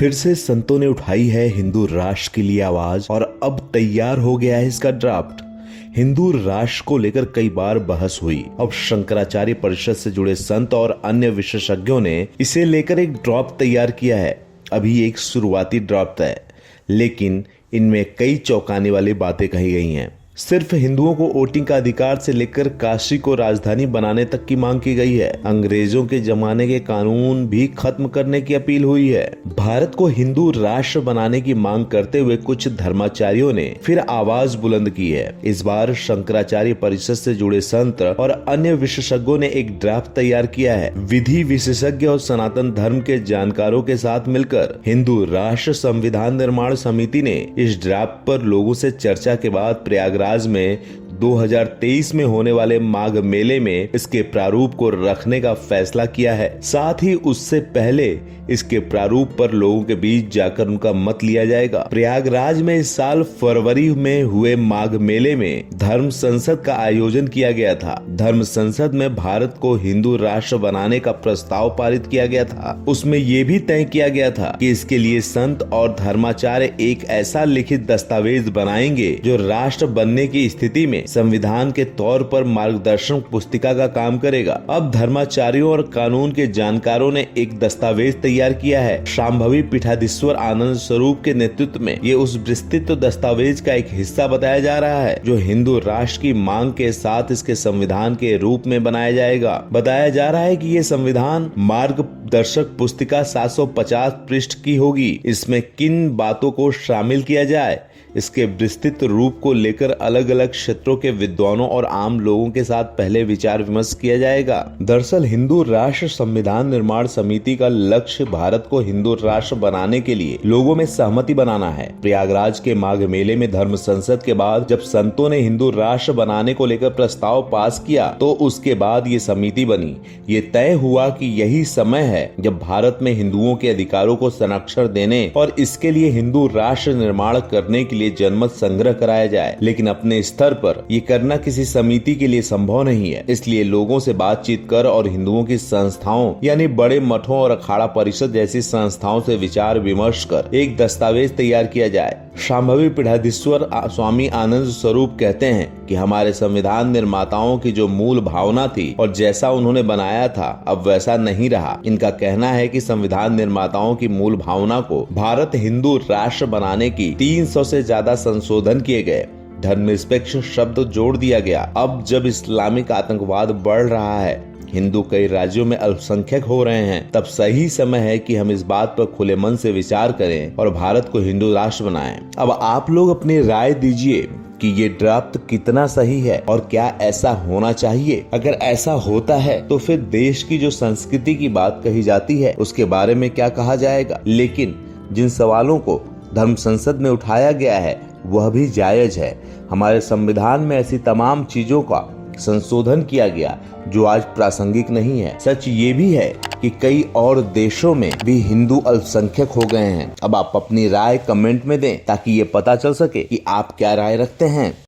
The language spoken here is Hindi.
फिर से संतों ने उठाई है हिंदू राष्ट्र के लिए आवाज और अब तैयार हो गया है इसका ड्राफ्ट। हिंदू राष्ट्र को लेकर कई बार बहस हुई। अब शंकराचार्य परिषद से जुड़े संत और अन्य विशेषज्ञों ने इसे लेकर एक ड्राफ्ट तैयार किया है। अभी एक शुरुआती ड्राफ्ट है, लेकिन इनमें कई चौंकाने वाली बातें कही गई हैं। सिर्फ हिंदुओं को वोटिंग का अधिकार से लेकर काशी को राजधानी बनाने तक की मांग की गई है। अंग्रेजों के जमाने के कानून भी खत्म करने की अपील हुई है। भारत को हिंदू राष्ट्र बनाने की मांग करते हुए कुछ धर्माचार्यों ने फिर आवाज बुलंद की है। इस बार शंकराचार्य परिषद से जुड़े संत और अन्य विशेषज्ञों ने एक ड्राफ्ट तैयार किया है। विधि विशेषज्ञ और सनातन धर्म के जानकारों के साथ मिलकर हिंदू राष्ट्र संविधान निर्माण समिति ने इस ड्राफ्ट पर लोगों से चर्चा के बाद प्रयागराज में 2023 में होने वाले माघ मेले में इसके प्रारूप को रखने का फैसला किया है। साथ ही उससे पहले इसके प्रारूप पर लोगों के बीच जाकर उनका मत लिया जाएगा। प्रयागराज में इस साल फरवरी में हुए माघ मेले में धर्म संसद का आयोजन किया गया था। धर्म संसद में भारत को हिंदू राष्ट्र बनाने का प्रस्ताव पारित किया गया था। उसमें ये भी तय किया गया था कि इसके लिए संत और धर्माचार्य एक ऐसा लिखित दस्तावेज बनाएंगे जो राष्ट्र बनने की स्थिति में संविधान के तौर पर मार्गदर्शन पुस्तिका का काम करेगा। अब धर्माचार्यों और कानून के जानकारों ने एक दस्तावेज तैयार किया है। शांभवी पीठाधीश्वर आनंद स्वरूप के नेतृत्व में ये उस विस्तृत दस्तावेज का एक हिस्सा बताया जा रहा है जो हिंदू राष्ट्र की मांग के साथ इसके संविधान के रूप में बनाया जाएगा। बताया जा रहा है कि ये संविधान मार्गदर्शक पुस्तिका 750 पृष्ठ की होगी। इसमें किन बातों को शामिल किया जाए, इसके विस्तृत रूप को लेकर अलग अलग क्षेत्रों के विद्वानों और आम लोगों के साथ पहले विचार विमर्श किया जाएगा। दरअसल हिंदू राष्ट्र संविधान निर्माण समिति का लक्ष्य भारत को हिंदू राष्ट्र बनाने के लिए लोगों में सहमति बनाना है। प्रयागराज के माघ मेले में धर्म संसद के बाद जब संतों ने हिंदू राष्ट्र बनाने को लेकर प्रस्ताव पास किया तो उसके बाद ये समिति बनी। ये तय हुआ कि यही समय है जब भारत में हिंदुओं के अधिकारों को संरक्षण देने और इसके लिए हिंदू राष्ट्र निर्माण करने के लिए जनमत संग्रह कराया जाए। लेकिन अपने स्तर पर ये करना किसी समिति के लिए संभव नहीं है। इसलिए लोगों से बातचीत कर और हिंदुओं की संस्थाओं यानी बड़े मठों और अखाड़ा परिषद जैसी संस्थाओं से विचार विमर्श कर एक दस्तावेज तैयार किया जाए। शांभवी पीठाधीश्वर स्वामी आनंद स्वरूप कहते हैं कि हमारे संविधान निर्माताओं की जो मूल भावना थी और जैसा उन्होंने बनाया था अब वैसा नहीं रहा। इनका कहना है कि संविधान निर्माताओं की मूल भावना को भारत हिंदू राष्ट्र बनाने की 300 से ज्यादा संशोधन किए गए। धर्मनिरपेक्ष शब्द जोड़ दिया गया। अब जब इस्लामिक आतंकवाद बढ़ रहा है, हिंदू कई राज्यों में अल्पसंख्यक हो रहे हैं, तब सही समय है कि हम इस बात पर खुले मन से विचार करें और भारत को हिंदू राष्ट्र बनाएं। अब आप लोग अपनी राय दीजिए कि ये ड्राफ्ट कितना सही है और क्या ऐसा होना चाहिए। अगर ऐसा होता है तो फिर देश की जो संस्कृति की बात कही जाती है उसके बारे में क्या कहा जाएगा। लेकिन जिन सवालों को धर्म संसद में उठाया गया है वह भी जायज है। हमारे संविधान में ऐसी तमाम चीजों का संशोधन किया गया जो आज प्रासंगिक नहीं है। सच ये भी है कि कई और देशों में भी हिंदू अल्पसंख्यक हो गए हैं। अब आप अपनी राय कमेंट में दें ताकि ये पता चल सके कि आप क्या राय रखते हैं।